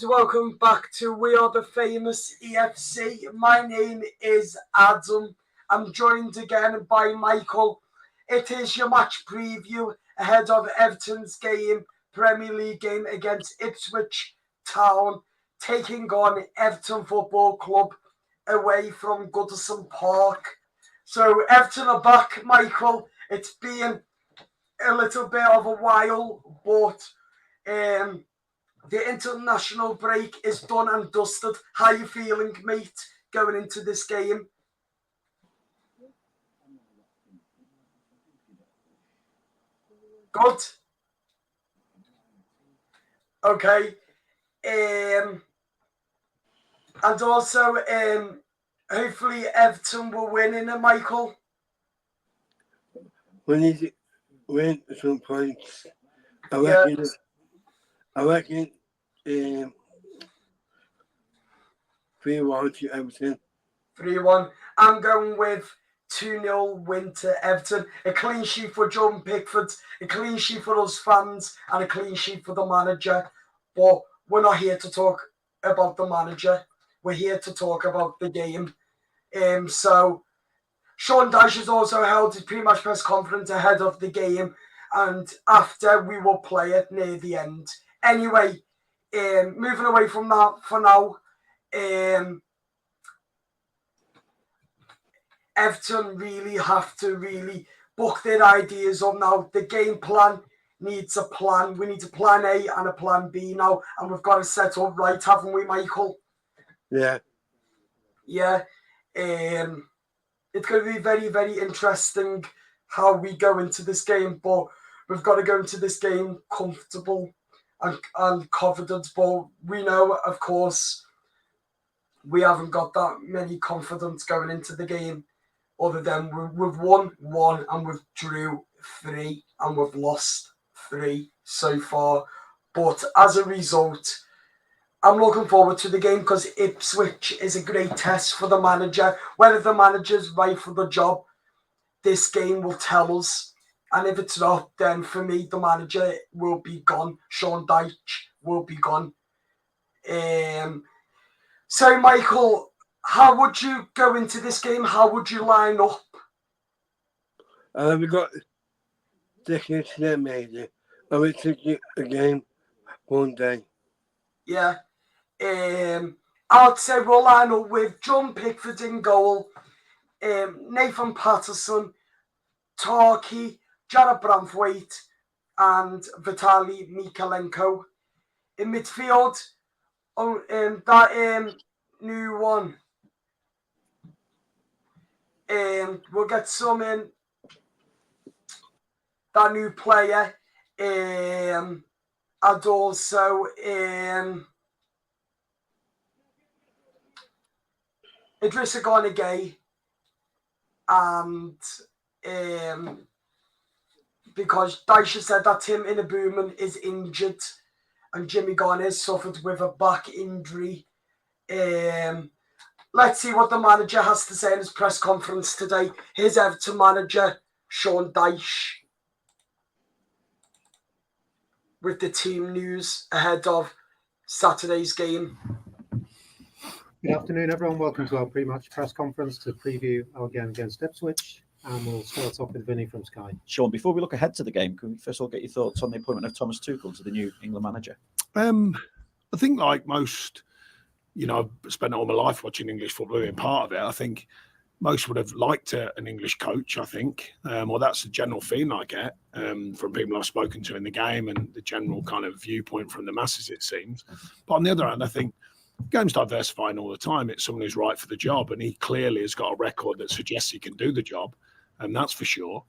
welcome back to We Are the Famous EFC. My name is Adam. I'm joined again by Michael. It is your match preview ahead of Everton's Premier League game against Ipswich Town, taking on Everton Football Club away from Goodison Park. So Everton are back, Michael. It's been a little bit of a while, but the international break is done and dusted. How are you feeling, mate, going into this game? Good. Okay. And also, hopefully Everton will win in it, Michael. We need to win some points. I reckon 3-1 to Everton. 3-1. I'm going with 2-0 win to Everton. A clean sheet for John Pickford, a clean sheet for us fans, and a clean sheet for the manager. But we're not here to talk about the manager. We're here to talk about the game. So Sean Dyche has also held his pre-match press conference ahead of the game, and after we will play it near the end. Anyway, moving away from that for now, Everton really have to book their ideas up now. The game plan needs a plan. We need a plan A and a plan B now, and we've got to set up right, haven't we, Michael? Yeah. Yeah. It's going to be very, very interesting how we go into this game, but we've got to go into this game comfortable and confident. But we know, of course, we haven't got that many confidence going into the game, other than we've won 1 and we've drew 3 and we've lost 3 so far. But as a result, I'm looking forward to the game because Ipswich is a great test for the manager. Whether the manager's right for the job, this game will tell us. And if it's not, then for me, the manager will be gone. Sean Dyche will be gone. So, Michael, how would you go into this game? How would you line up? We got tickets there, maybe. I will take a game one day. Yeah. I'd say we'll line up with John Pickford in goal, Nathan Patterson, Tarky, Jared Branthwaite, and Vitaly Mikalenko. In midfield, that new one. We'll get some in. That new player. And also Idrissa Gana Gueye, and because Dyche said that Tim Inabuman is injured and Jimmy Garner has suffered with a back injury. Let's see what the manager has to say in his press conference today. Here's Everton manager Sean Dyche with the team news ahead of Saturday's game. Good afternoon, everyone. Welcome to our pre-match press conference to preview our game against Ipswich. And we'll start off with Vinny from Sky. Sean, before we look ahead to the game, can we first of all get your thoughts on the appointment of Thomas Tuchel to the new England manager? I think, like most, I've spent all my life watching English football, being part of it. I think most would have liked an English coach, I think. Well, that's the general feeling I get from people I've spoken to in the game and the general kind of viewpoint from the masses, it seems. But on the other hand, I think game's diversifying all the time. It's someone who's right for the job, and he clearly has got a record that suggests he can do the job, and that's for sure.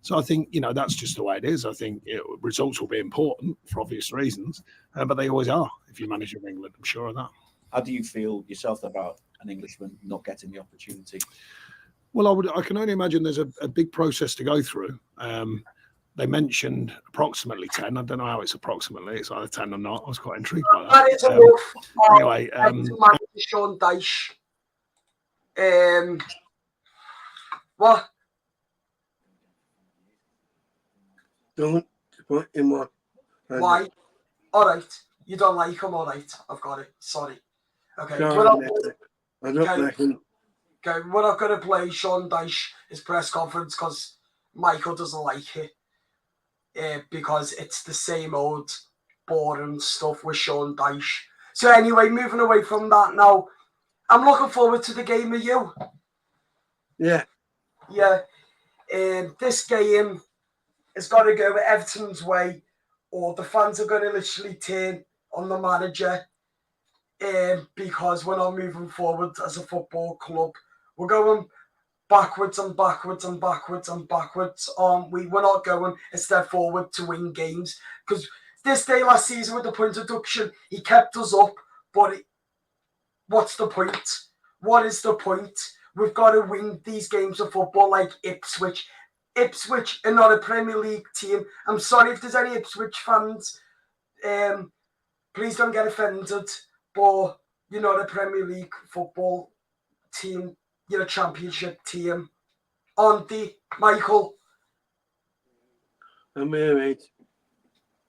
So I think, that's just the way it is. I think results will be important for obvious reasons, but they always are if you're manager of England. I'm sure of that. How do you feel yourself about an Englishman not getting the opportunity? Well, I can only imagine there's a big process to go through. They mentioned approximately 10. I don't know how it's approximately. It's either 10 or not. I was quite intrigued by that. That is enough. Anyway, Sean Dyche. What? Don't put him on. Why? All right. You don't like him, all right? I've got it. Sorry. Okay. Sorry, I don't okay. reckon. Okay, we're not going to play Sean Dyche his press conference because Michael doesn't like it. Because it's the same old boring stuff with Sean Dyche. So anyway, moving away from that now, I'm looking forward to the game with you. Yeah. Yeah. This game has got to go Everton's way, or the fans are going to literally turn on the manager. Because we're not moving forward as a football club. We're going backwards and backwards and backwards and backwards. We're not going a step forward to win games. Because this day last season with the point deduction, he kept us up. But what's the point? What is the point? We've got to win these games of football like Ipswich. Ipswich are not a Premier League team. I'm sorry if there's any Ipswich fans. Please don't get offended. But you're not a Premier League football team. You're a championship team. Aren't they, Michael? I'm here, mate.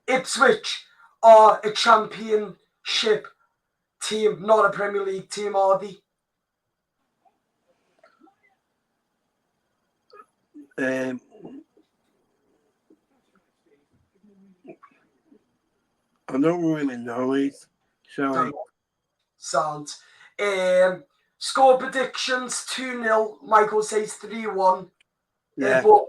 Ipswich are a championship team, not a Premier League team, are they? I don't really know, mate. Sorry. Sound. Score predictions 2-0. Michael says 3-1. Yeah. But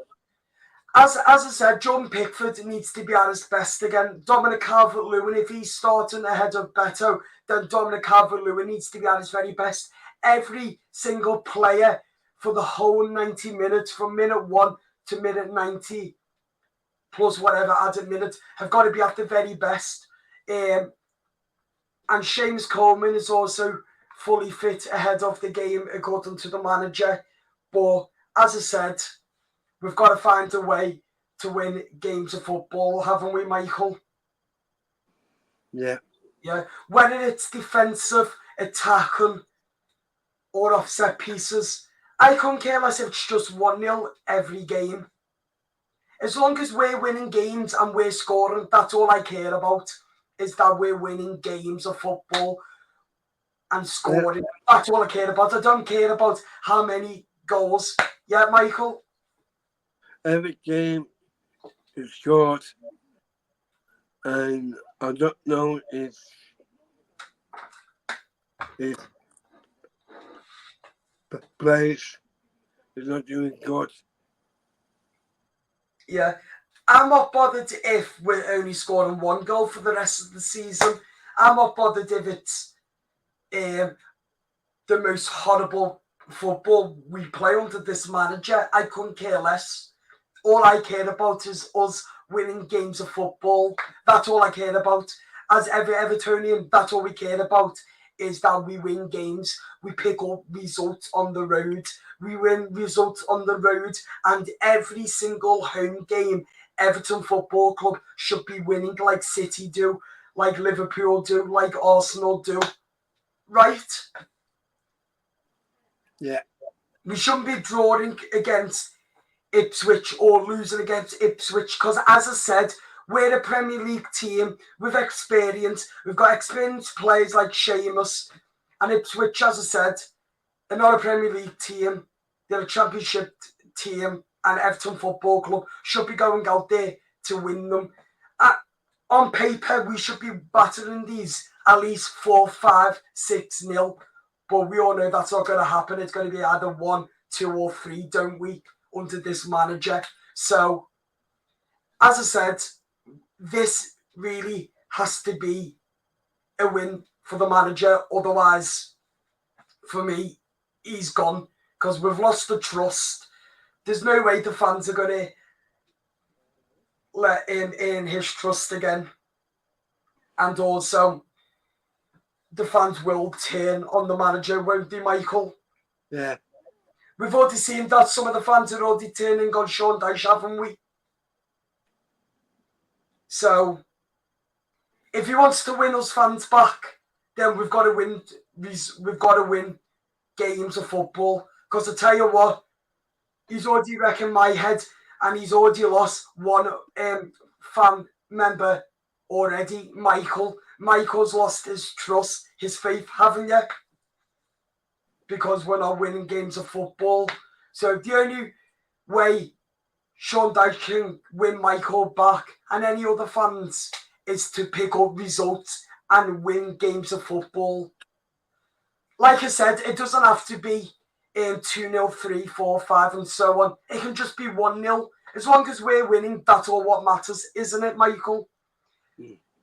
as I said, John Pickford needs to be at his best again. Dominic Calvert-Lewin, if he's starting ahead of Beto, then Dominic Calvert-Lewin needs to be at his very best. Every single player for the whole 90 minutes, from minute 1 to minute 90, plus whatever added minutes, have got to be at the very best. And Seamus Coleman is also fully fit ahead of the game, according to the manager. But as I said, we've got to find a way to win games of football, haven't we, Michael? Yeah. Yeah. Whether it's defensive, attacking, or offset pieces, I couldn't care less if it's just 1-0 every game. As long as we're winning games and we're scoring, that's all I care about, is that we're winning games of football and scoring. Yeah. That's all I care about. I don't care about how many goals. Yeah, Michael? Every game is short, and I don't know if players is not doing good. Yeah. I'm not bothered if we're only scoring 1 goal for the rest of the season. I'm not bothered if it's the most horrible football we play under this manager. I couldn't care less. All I care about is us winning games of football. That's all I care about. As every Evertonian, that's all we care about, is that we win games. We pick up results on the road. We win results on the road. And every single home game, Everton Football Club should be winning like City do, like Liverpool do, like Arsenal do. Right? Yeah. We shouldn't be drawing against Ipswich or losing against Ipswich because, as I said, we're a Premier League team with experience. We've got experienced players like Seamus, and Ipswich, as I said, they're not a Premier League team. They're a Championship team, and Everton Football Club should be going out there to win them. On paper, we should be battering these at least 4-5, 6-0, but we all know that's not going to happen. It's going to be either 1, 2, or 3, don't we, under this manager. So, as I said, this really has to be a win for the manager. Otherwise, for me, he's gone because we've lost the trust. There's no way the fans are going to let him in his trust again. And also, the fans will turn on the manager, won't they, Michael? Yeah. We've already seen that some of the fans are already turning on Sean Dyche, haven't we? So, if he wants to win us fans back, then we've got to win. We've got to win games of football. Because I tell you what, he's already wrecking my head, and he's already lost one fan member already. Michael Michael's lost his trust, his faith, haven't you? Because we're not winning games of football. So the only way Sean Dyche can win Michael back and any other fans is to pick up results and win games of football. Like I said, it doesn't have to be 2-0, 3-4, 5 and so on. It can just be 1-0. As long as we're winning, that's all what matters, isn't it, Michael?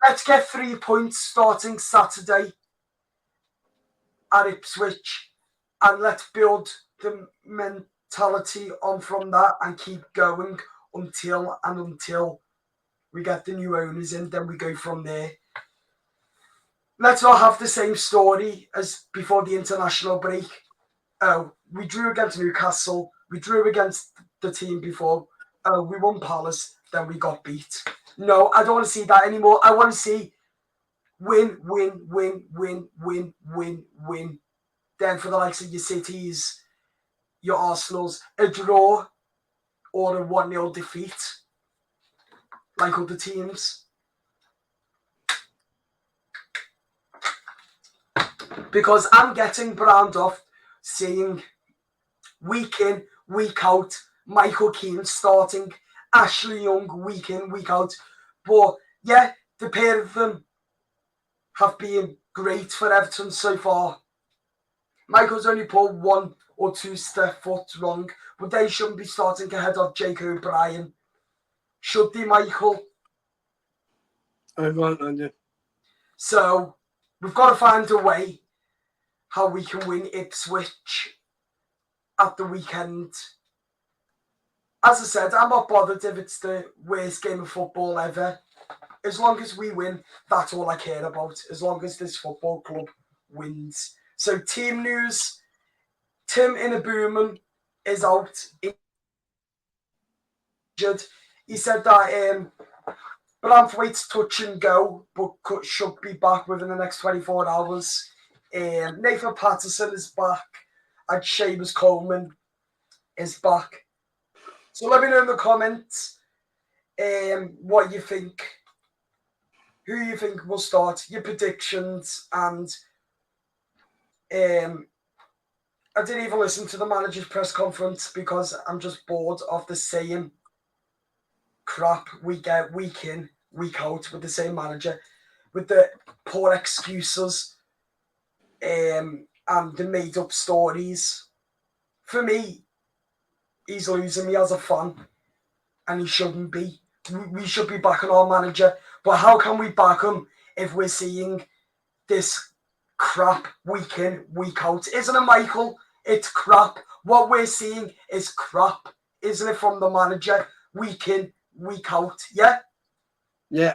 Let's get 3 points starting Saturday at Ipswich, and let's build the mentality on from that and keep going until we get the new owners in. Then we go from there. Let's not have the same story as before the international break. Oh, we drew against Newcastle. We drew against the team before. Oh, we won Palace. Then we got beat. No, I don't want to see that anymore. I want to see win, win, win, win, win, win, win. Then for the likes of your Cities, your Arsenals, a draw or a 1-0 defeat, like other teams. Because I'm getting browned off seeing week in, week out, Michael Keane starting, Ashley Young week in, week out. But yeah, the pair of them have been great for Everton so far. Michael's only put 1 or 2 step foot wrong, but they shouldn't be starting ahead of Jake O'Brien. Should they, Michael? I want to. So we've got to find a way how we can win Ipswich at the weekend. As I said, I'm not bothered if it's the worst game of football ever. As long as we win, that's all I care about. As long as this football club wins. So team news, Tim Inabooman is out injured. He said that Branthwaite's touch and go, but should be back within the next 24 hours. Nathan Patterson is back, and Seamus Coleman is back. So let me know in the comments what you think, who you think will start, your predictions, and I didn't even listen to the manager's press conference because I'm just bored of the same crap we get week in, week out with the same manager, with the poor excuses and the made-up stories. For me, he's losing me as a fan, and he shouldn't be. We should be backing our manager, but how can we back him if we're seeing this crap week in, week out? Isn't it, Michael? It's crap. What we're seeing is crap, isn't it, from the manager week in, week out? Yeah? Yeah.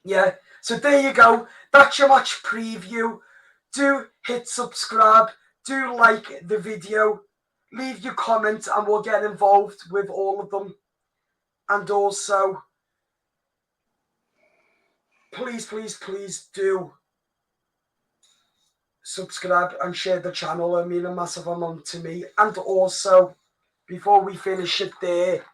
Yeah. So there you go. That's your match preview. Do hit subscribe. Do like the video. Leave your comments and we'll get involved with all of them. And also, please, please, please do subscribe and share the channel. It means a massive amount to me. And also, before we finish it there,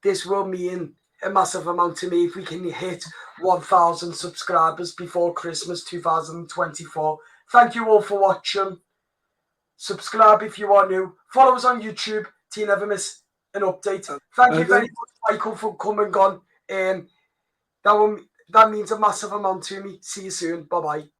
this will mean a massive amount to me if we can hit 1,000 subscribers before Christmas 2024. Thank you all for watching. Subscribe if you are new. Follow us on YouTube to never miss an update. Thank you very much, Michael, for coming on. That means a massive amount to me. See you soon. Bye-bye.